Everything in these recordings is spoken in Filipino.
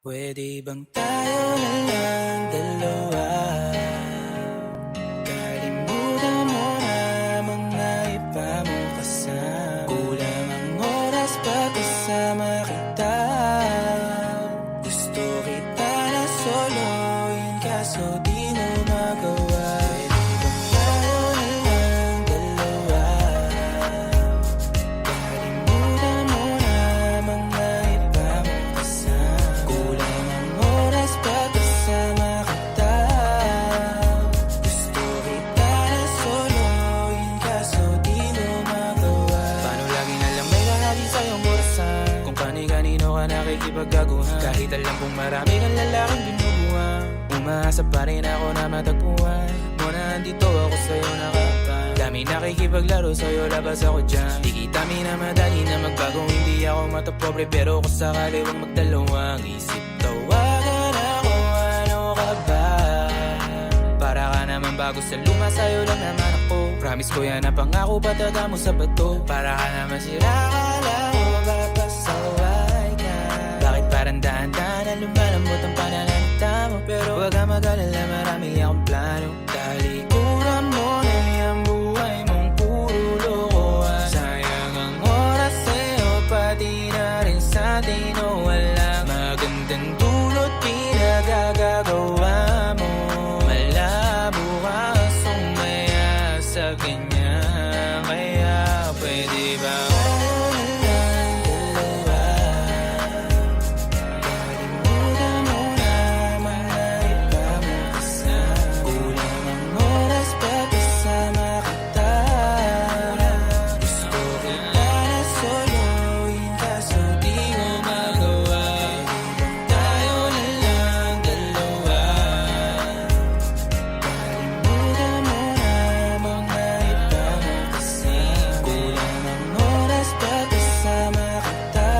Pwede bang tayo na lang dalawa? Kalimutan mo na mga iba mo kasama. Kulang ang oras pagkasama kita. Gusto kita na soloin kaso di mo magawa. Pwede bang tayo na lang dalawa? Kalimutan mo na mga iba mo kasama. Kulang ang oras pagkasama kita. Gusto kita na soloin kaso di mo magawa. Paano lagi na lang may lahati sa'yong orasan? Kung kani-kanino ka nakikipagkaguhan. Kahit alam kong marami kang lalaking binubuhan. Umaasa pa rin ako na matagpuan mo na andito ako sa'yo nakapan. Dami nakikipaglaro sa'yo, labas ako dyan. Di kita minamadali na magbago, hindi ako matapobre. Pero kung sakali wag magdalawang isip, tawagan ako, ano ka ba? Para ka naman bago sa luma, sa'yo lang naman ako. Promise ko yan na pangako, pataga mo sa bato. Para ka naman sira, akala ko papasaway ka. Bakit parang dahan-dahan na lumalambot ang pananalita mo? Pero wag ka mag-alala, marami akong plano. Talikuran mo na yung buhay mong puro lokohan. Sayang ang oras sa'yo, pati na rin sa atin. O walang magandang dulot pinagagagawa mo. Malabo ka sumaya sa kanya. Kaya pwede ba tayo na lang dalawa? Kalimutan mo na mga iba mo kasama. Kulang ang oras pagkasama kita. Gusto kita na soloin kaso di mo magawa. Tayo na lang dalawa. Kalimutan mo na mga iba mo kasama. Kulang ang oras pagkasama kita.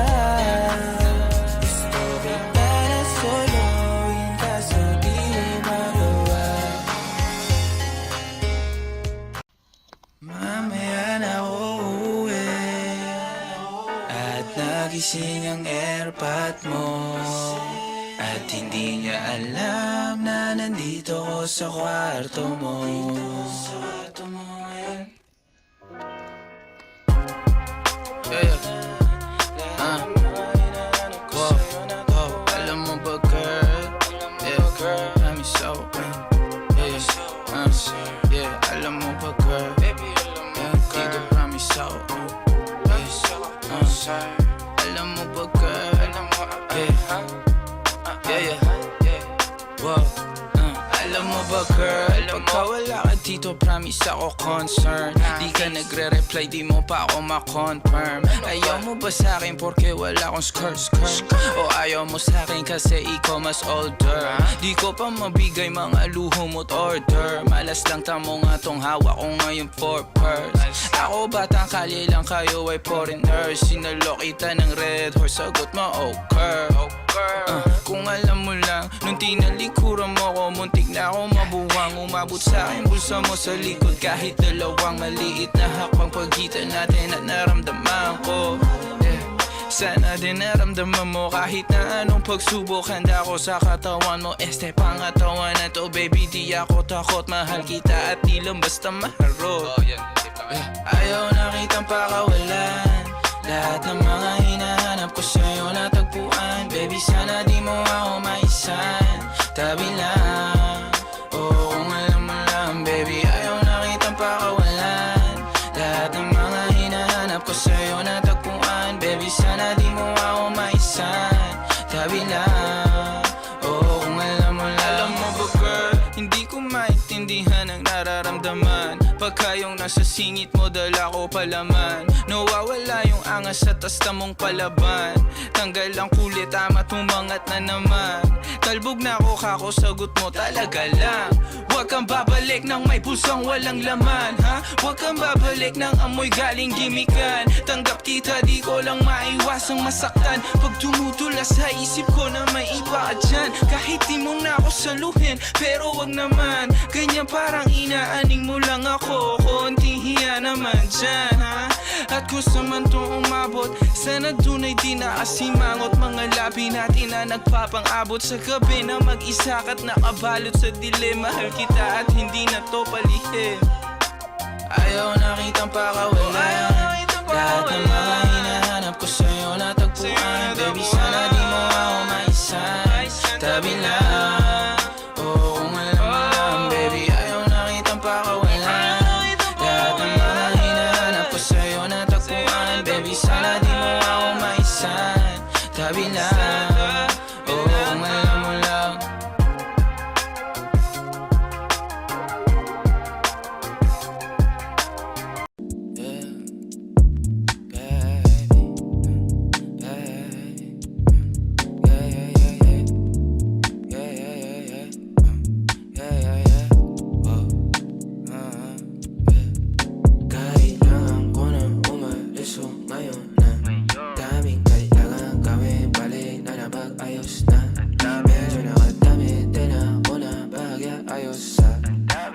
Gusto kita na soloin kaso di mo magawa. Mamaya na ako uuwi at nagising ang airpot mo. At hindi niya alam na nandito ko sa kwarto mo. Wow, wow, alam mo ba girl? Yeah, I'm so yeah, alam mo ba girl? Yeah, dito promise so alam mo ba girl? Yeah, wow. Alam mo ba girl, pagka wala ka dito, promise ako concern. Di ka nagre-reply, di mo pa ako ma-confirm. Ayaw mo ba sa'kin porque wala akong skirt? O ayaw mo sa'kin kasi ikaw mas older? Di ko pa mabigay mga luho mo't order. Malas lang tamo nga tong hawak ko ngayon for purse. Ako batang kalye lang, kayo ay foreigners. Sinalok kita ng red horse, sagot mo okay. Kung alam mo lang, nung tinalikuran mo ko, muntik na ako mabuwang. Umabot sa akin bulsa mo sa likod, kahit dalawang maliit na hakbang pagitan natin at naramdaman ko. Sana din naramdaman mo kahit na anong pagsubok. Handa ko sa katawan mo, este pangatawan na to. Baby di ako takot, mahal kita at di lang basta maharot. Ayaw na kitang pakawalan, lahat ng mga hinahanap ko sa'yo natagpuan. Baby sana di mo ako maisan, tabi lang. Oo kung alam mo lang baby, ayaw na kitang pakawalan, lahat ng mga hinahanap ko sa'yo natagpuan. Baby sana di mo ako maisan, tabi lang. Oo kung alam mo lang. Alam mo ba girl, hindi ko maintindihan ang nararamdaman pagka yung nasa singit mo dala ko palaman. Nawawala yung angas sa tasta mong palaban. Tanggal ang kulit, amat umangat na naman. Talbog na ako kako, sagot mo talaga lang. Huwag kang babalik ng may pusong walang laman, ha? Huwag kang babalik ng amoy galing gimikan. Tanggap kita, di ko lang maiwasang masaktan. Pag tumutula sa isip ko na may iba ka dyan. Kahit di mo na ako saluhin, pero wag naman ganyan, parang inaaning mo lang ako. Konting hiya naman dyan, ha? At kung sa man to umabot, sana dun ay di nakasimangot. Mga labi natin na nagpapang-abot sa gabi na mag-isa ka't nakabalot sa dilim. Mahal kita at hindi na to palihim. Ayaw nakitang pakawalan. Lahat ng mga hinahanap ko sa'yo natagpuan. Baby, sana di mo ako maisan. Tabi lang, oo kung alam mo lang. Baby, ayaw nakitang pakawalan. Lahat ng mga hinahanap ko sa'yo natagpuan. Baby, sana di mo ako maisan. Tabi lang, oo kung alam mo lang. Kailangan ko na umalis o ngayon na. Daming kailangan gawin, balik na napag-ayos na. Medyo nakadami din ako na bahagya ayos sa.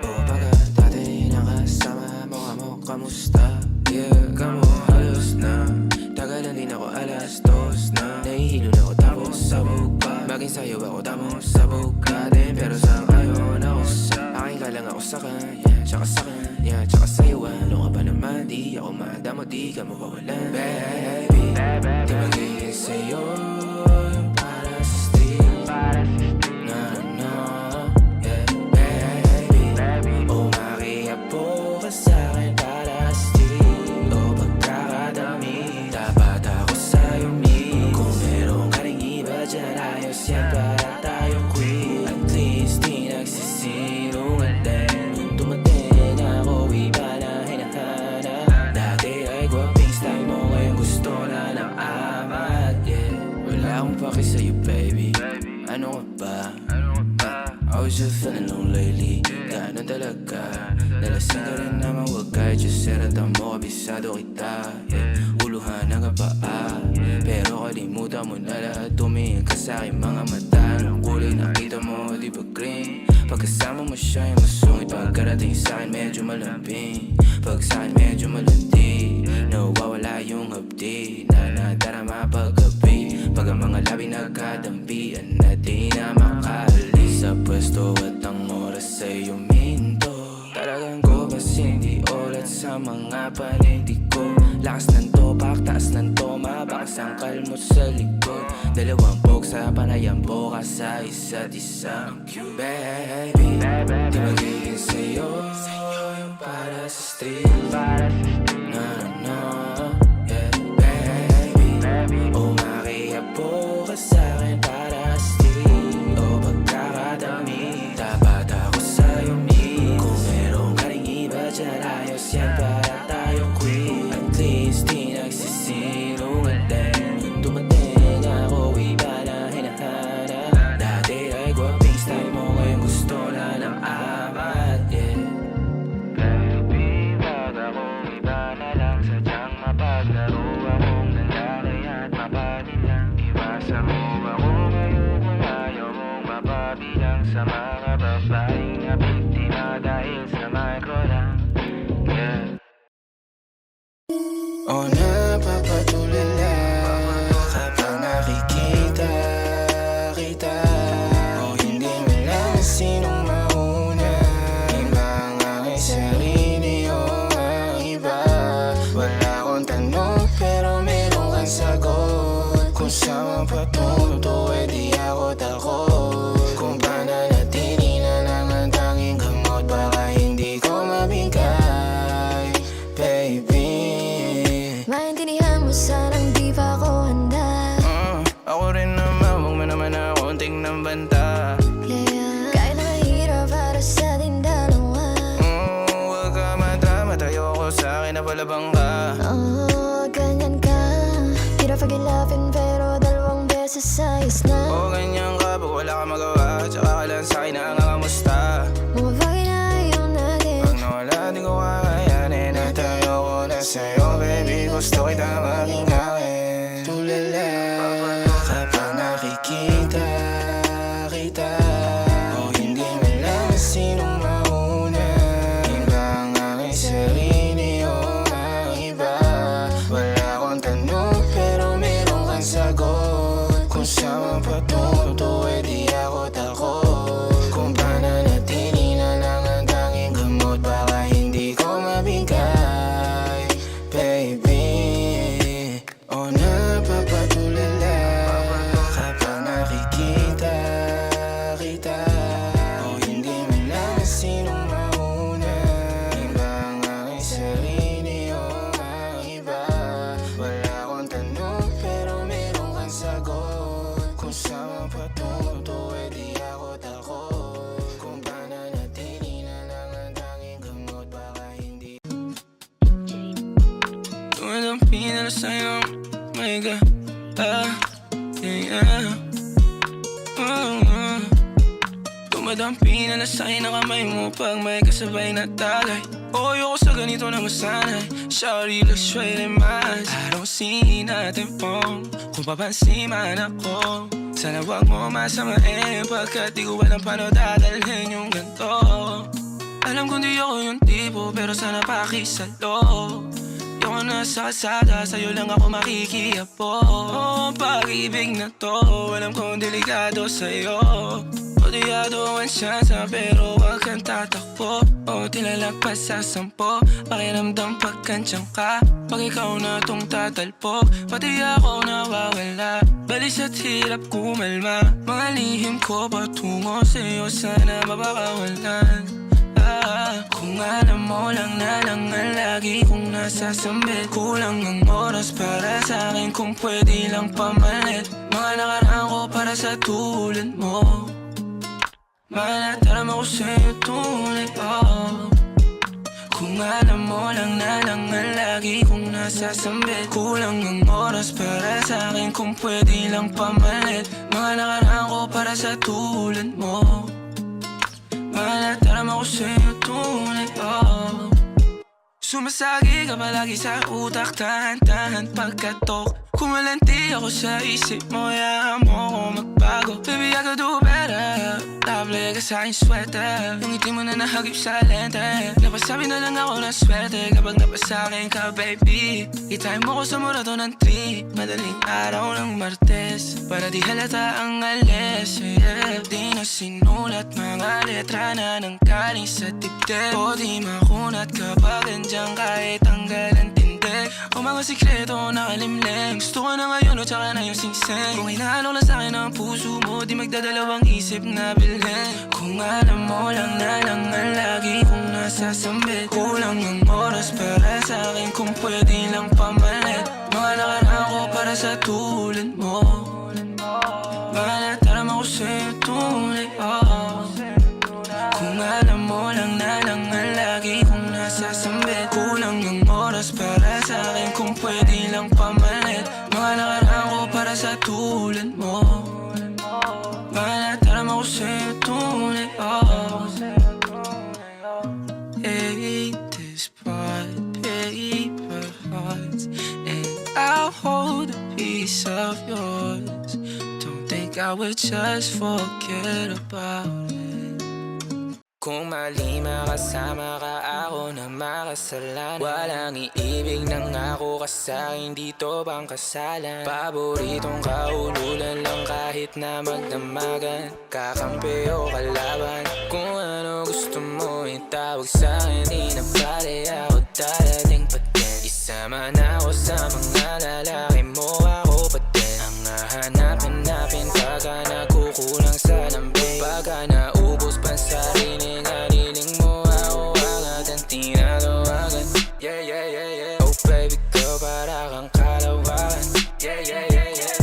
O baga dati nakasama mo ka mo, kamusta? Yeah, kamo halos na. Tagalan din ako alas 2 na. Nahihilo na ako tapos sabog pa. Maging sayo ako tapos sabog ka din. Pero sa ngayon ako sa aking ka lang ako sa kanya. Tsaka sa kanya, tsaka sa'yo. Ano ka ba naman? Di ako madamo, di ka mawawalan. Baby, di magiging sa'yo yung para sa street. No, no, yeah, baby. O makiapo ka sa'kin para sa street. O pagkakadami, dapat ako sa'yo me. Kung meron ka rin iba dyan, ayos yan para tayo quit. At least di nagsisinungaling. Nung dumating ako, iba na hinahanap. Dati ay gwaping style mo, ngayon gusto na ng amat. Yeah, wala akong paki sa'yo baby. Ano ka ba? I was just feeling low lately. Ganon talaga. Nalasing ka rin naman, wag kahit just seratan mo, kabisado kita. Yeah, uluhan ang kapaa. Pero kalimutan mo na lahat, tumingin ka sa'kin mga mata. Anong kulay nakita mo, di ba green? Pagkasama mo siya yung masungit. Pagkarating sa'kin medyo malambing. Pag sa'kin medyo malandi, nawawala yung hapdi na nadarama paggabi. Pag ang mga labi nagkadampian na di na makaalis sa pwesto at ang oras ay uminto. Talagang ko kasi hindi ulat sa mga panindig ko. Lakas ng topak, taas ng toma, bakas ang kalmot sa likod. Dalawang pog sa panayang boka sa isa't isa. Baby, di magiging sa'yo yung para sa street. No, no, yeah, baby. O makiapo ka sa'kin para sa street. O pagkakadami, dapat ako sa'yo me. Kung meron ka rin iba dyan, ayos yan para tayo quit. At least di nagsisinungaling. Nung dumating ako, iba na hinahanap. Dati ay gwaping style mo, ngayon gusto na ng amat. Yeah, baby, wag akong iba na lang. Sadyang mapaglaro akong lalaki at mapanin lang. Iwasan mo ako ngayon kung ayaw mong mapabilang sa mga babaeng na biktima dahil sa micro lang. Yeah. O napapatulala kapag nakikita kita. O hindi malaman sinong mauna. Iba ang aking sarili o ang iba. Wala akong tanong pero meron kang sagot. Kung saan patunto eh di ako takot. Kung pananatili na lang ang tanging gamot, baka hindi ko mabigay, baby. Maintindihan mo sanang di pa ako handa. Ako rin naman, huwag mo naman ako tingnan banta. Yeah, kahit na mahirap para sa ating dalawa. Huwag ka madrama, tayo ko sa'kin na palabang ka. Oh, ganyan ka. Hirap pag-ilapin pero dalawang beses ayos na. O ganyan ka, pag wala ka magawa, tsaka ka lang sa'kin na nangangamusta. Mga bagay na ayaw natin. Pag nawala, di ko kakayanin. At ayoko na sa'yo, baby, gusto kita maging akin. Tulala kapag nakikita kita. O hindi malaman sinong mauna. Iba ang aking sarili o ang iba. kasama patungo to, eh di ako takot. Kung pananatili na lang ang tanging gamot, baka hindi tumadampi na sa'yo, my God, yeah. Tumadampi na sa'yo na kamay mo pag may kasabay na tagay. O ayoko sa ganito na masanay. Shawty, look straight in my eyes. I don't see nothing wrong kung papansin man ako. Sana wag mo masamain pagkat di ko alam paano dadalhin yung ganito. Alam kong di ako yung tipo pero sana pakisalo. Ayoko na sa kalsada, sa'yo lang ako makikiapo. Oh, pag-ibig na to, alam kong delikado sa'yo. Odiyado ang siyansa pero wag kang tatakbo. O tilalagpas sa 10, pakiramdam pagkansyang ka. Pag ikaw na tong tatalpo, pati ako nawawala. Balis at hirap kumalma, mga lihim ko patungo sa'yo, sana mabakawalan. Kung alam mo lang na lang ang lagi kong nasasambit. Kulang ang oras para sa'kin kung pwede lang pamalit. Mga nakaraan ko para sa tulad mo. Malatarama ko sa'yo tunay, oh. Kung alam mo lang na lang ang lagi kong nasasambit. Kulang ang oras para sa'kin kung pwede lang pamalit. Mga nakaraan ko para sa tulad mo. Malatarama ko sa'yo tunay, oh. Sumasagi ka palagi sa utak, tahan-tahan pagkatok. Kumalanti ako sa isip mo, hayaan mo ako magbago. Baby, I could do better. Table ka sa aking sweater, yung ngiti mo na nahagip sa lente. Napasabi na lang ako ng swerte kapag napasakin ka, baby. Itime mo ko sa murato ng 3, madaling araw ng Martes, para di halata ang alis, yeah. Di na sinulat mga letra na nanggaling sa dibdib. O di makunat kapag andyan kahit tanggal ang tindig. O mga sikreto nakalimlim, gusto ko na ngayon o tsaka na yung singsing. Kung hinahanok lang sa'kin ang puso mo, di magdadalawang isip na bilhin. Kung alam mo lang na lang ang lagi kong nasasambit. Kulang ang oras para sa'kin kung pwede lang pamalit. Mga nakaraan ko para sa tulad mo. Malatarama ko sa'yo tunay, oh. Kung alam mo lang na lang ang lagi kong nasasambit. Kulang ang oras para sa'kin kung pwede lang pamalit. Mga nakaraan ko para sa tulad mo. Malatarama ko sa'yo tunay, oh. Hate this part, paper hearts, and I'll hold a piece of yours. Don't think I would just forget about it. Kung mali makasama ka, ako na makasalanan. Walang iibig ng ako ka sa'kin, dito bang kasalan? Paboritong kaululan lang kahit na magdamagan. Kakampi o kalaban, kung ano gusto mo itawag sa'kin. Di na pala ako darating pa din. Isama na ako sa mga lalaki mo, ako pa din. Ang hahanap-hanapin pagka nakukulang sa lambing. Pagka naubos pa sa rinig, haliling mo ako agad ang tinatawagan. Yeah, yeah, yeah, yeah. Oh baby girl, para kang kalawakan. Yeah, yeah, yeah, yeah.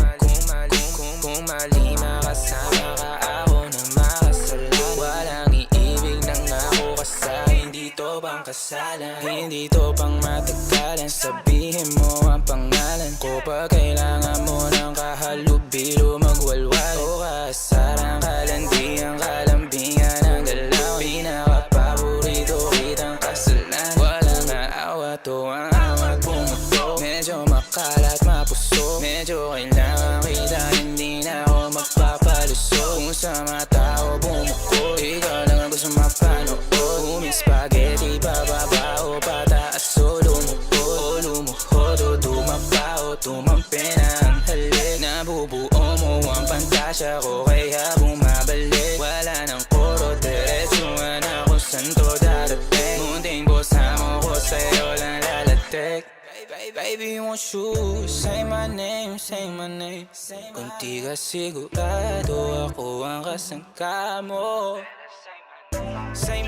Kung mali makasama ka, ako na makasalan. Walang iibig ng ako ka sa'kin, dito bang kasalan? Hindi to pang matagalan, sabihin mo ang pangalan ko. Pag kailangan mo ng kahalubilo, magwalwal o kasaran, kalandian, kalambingan ng galaw. Pinaka-paborito kitang kasalan. Walang aawa to ang awat bumuto. Medyo makalat mapuso, medyo kailangan kita, hindi na ako magpapalusot. Kung sa mga tao bumuko, ikaw lang ang gusto mapanood. Spaghetti pababa o pataas o lumuhod o dumapa o tumampi na ang halik. Nabubuo mo ang pantasya ko kaya bumabalik. Wala nang koro, diretsuhan ako saan to darating. Munting bosa mo ko sa'yo lang lalatik. Baby, won't you say my name, say my name. Kung di ka sigurado, ako ang kasangka mo. Say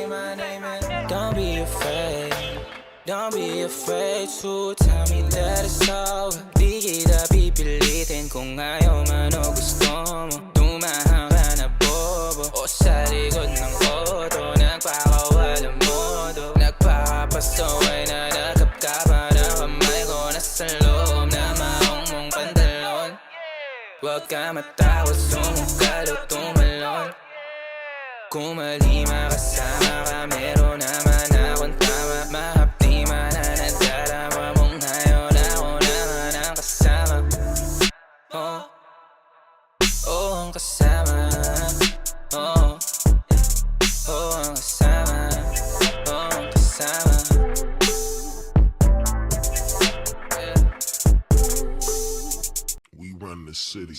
my name and don't be afraid. Don't be afraid to tell me that it's over. Di kita pipilitin. kung ayaw man o gusto mo, tumahan ka na bobo. O sa likod ng auto, nagpakawalang modo. Nagpapasaway na nakapkapa na kamay ko nasa loob na maong mong pantalon. Huwag ka matakot, sumukal o tumalon. Kung mali makasama ka, meron naman akong tama. Mahapdi man na nadarama mong ngayon ako naman ang kasama. Oh, oh ang kasama. Oh, oh ang kasama. Oh ang kasama. Yeah. We run the city.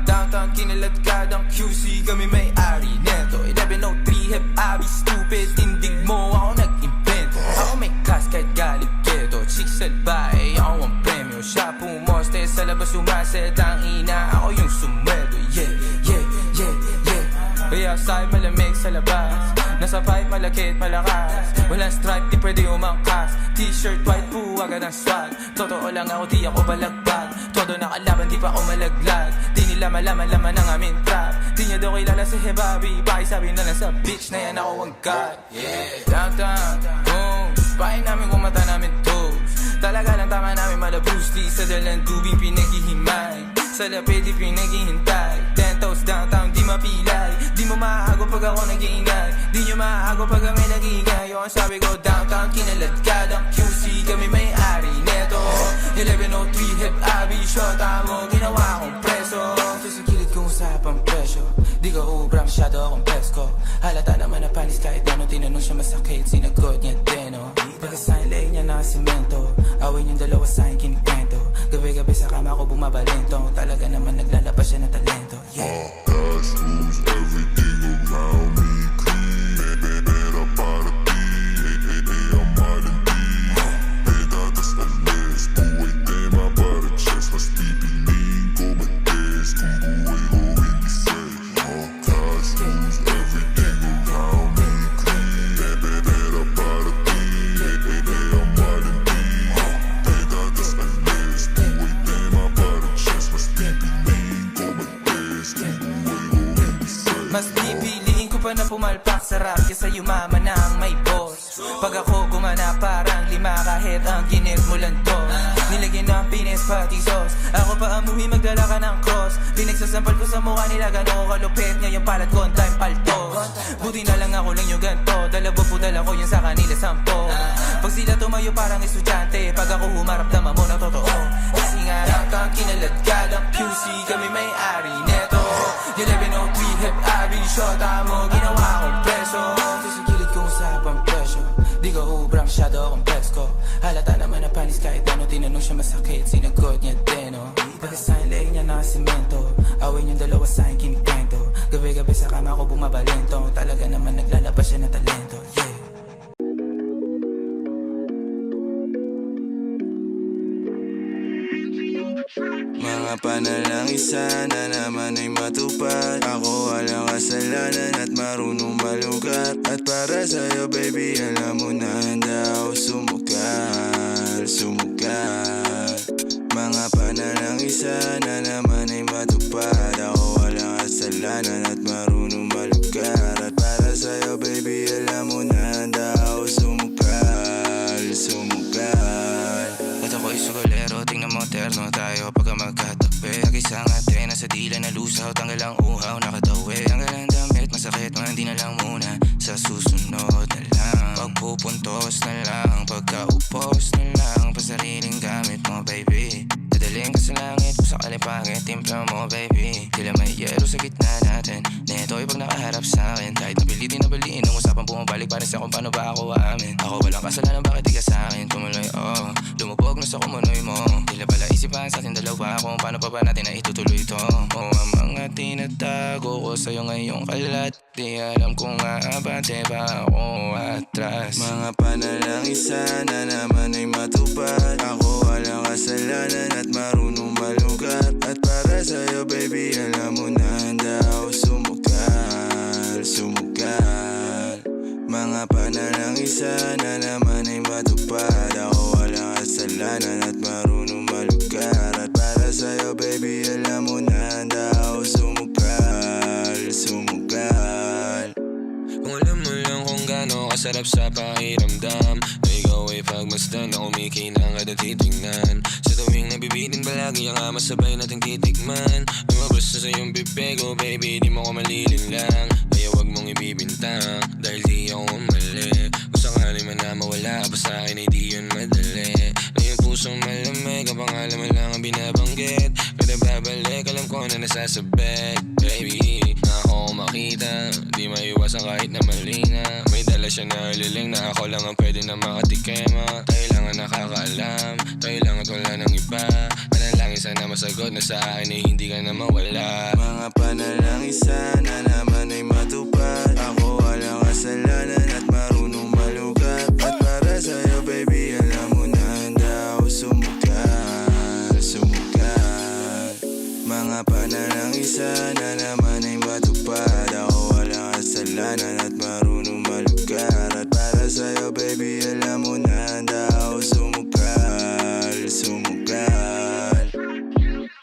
Downtown kinaladkadang QC, kami may-ari neto. 1103 hep abi stupid, tindig mo ako nag-invento. Ako may class kahit galit keto, chicks at bae, ako ang premyo. Siya pumoste sa labas umaset, ang ina ako yung sumweldo. Yeah, yeah, yeah, yeah. Way outside malamig sa labas, nasa pipe malakit malakas. Walang stripe di pwede umangkas, t-shirt white buwagan ng swag. Totoo lang ako di ako balagbag, todo nakalaban di pa ako malaglag. Di nila malaman ang aming trap, di niya daw kilala si Hebabi. Pakisabi na lang sa bitch na yan ako ang god. Yeah, downtown, boom, pahin namin kung mata namin toes. Talaga lang tama namin mala Bruce Lee, sa dalang tubig pinaghihimay, sa lapid di pinaghihintay. 10 toes downtown di mapilay, di mo maago pag ako nag-iingay, di nyo maago pag kami nag-iingay. Yung sabi ko downtown kinaladkadang QC, kami may-ari neto. 1103 hep abi, shota mo ginawa kong preso. Sa gilid kong usapang presyo, di ka ubra masyado akong presko. Halata naman na panis kahit ano, tinanong siya masakit, sinagot niya deno. Pagkasahin lay niya na simento, awin yung dalawa sa akin kinikwento. Gabi-gabi sa kama ko bumabalento, talaga naman naglalabas siya ng talento. Yeah. Cash rules everything around me. Clean, pera para ti. Ang malandi. Pedatas ang mes. Buhay tema para chest. Mas pipiliin ko mag-guess kung buhay ko hindi safe. Cash rules everything around me. Clean, pera para ti. Ang malandi. Pedatas ang mes. Buhay tema para chest. Mas pipiliin ko mag-guess kung buhay ko hindi safe. Mas pipiliin ko pa na pumalpak sa rap kesa yumaman na ang may boss. Pag ako gumana parang lima kahit ang ginit mo lang to. Nilagyan ng pines pati sauce, ako pa amuhi magdala ka ng cross. Pinagsasampal ko sa mukha nila gano'ng kalupit, ngayon palat ko on time paltos. Buti na lang ako lang yung ganto, dalawa po dala ko yun sa kanila 10. Pag sila tumayo parang estudyante, pag ako humarap naman mo ng totoo. Kasi nga downtown kinaladkadang QC, kami may-ari neto. 1103 hep abi, shota mo ginawa kong preso. Sa gilid kong usapang presyo, di ka ubra masyado akong presko. Halata naman na panis kahit ano, tinanong siya masakit, sinagot niya deno. Pagkasahin lay niya na simento, awin yung dalawa sa akin kinikwento. Gabi-gabi sa kama ko bumabalento, talaga naman naglalabas siya ng talento. Yeah. Mga panalangin sana naman ay matupad. Ako walang kasalanan at marunong malugat. At para sa'yo baby alam mo na handa ako sumugal, sumugal. Mga panalangin sana naman ay matupad. Ako walang kasalanan at marunong malugat. At para sa'yo baby alam mo na handa ako sumugal, sumugal. At ako'y sugolero, tingnan mo terno tayo pagka magkatabi. Nag-isang antena sa dila na lusaw, tanggal ang uhaw, nakatawi. Tanggal ang damit, masakit, hindi na lang muna. Sa susunod na lang, pagpupuntos na lang, pagkaupos na lang, pasariling gamit mo baby. Dadaling ka sa langit kung sakali pangit, timpla mo baby. Tila may yero sa gitna natin, neto'y pag nakaharap sa'kin. Kahit napilitin na baliin, ang usapang bumabalik para sa kung paano ba ako amin. Ako walang kasalanan, bakit di ka sa'kin tumuloy, oh. Lumubog na sa kumunoy mo, tila pala isipan sa ating dalawa kung paano pa ba natin na itutuloy to. Oh, ang mga tinatago ko sa'yo ngayong kalat, di alam kung aabante ba ako atras. Mga panalangin sana naman ay matupad. Ako walang kasalanan at marunong malugat. At para sa'yo baby alam mo na handa ako sumugal, sumugal. Mga panalangin sana naman ay matupad. Ako walang kasalanan kasalanan at marunong malugar. At para sa'yo baby alam mo na handa ako sumugal, sumugal. Kung alam mo lang kung gaano kasarap sa pakiramdam na ikaw ay pagmasdan na kumikinang kada titignan. Sa tuwing nabibitin palagi ang masabay nating titikman. Lumabas na sa iyong bibig, oh baby di mo ko malilinlang. Kaya wag mong ibibintang dahil di ako mali. Kung sakali man na mawala pa sa akin ay di yun madali. Na yung pusong malamig kapag alam mo lang ang binabanggit. Kada babalik alam ko na nasasabit. Baby na ako makita, di maiwasan kahit na mali na. May dala siya na liling na ako lang ang pwede na makatikema. Tayo lang ang nakakaalam, tayo lang at wala ng iba. Panalangin sana masagot na sa akin ay hindi ka na mawala. Mga panalangin sana naman ay matupad. Ako walang kasalanan at marunong malugat. At para sa'yo baby alam mo na handa ako sumugal, sumugal. Mga panalangin sana naman ay matupad.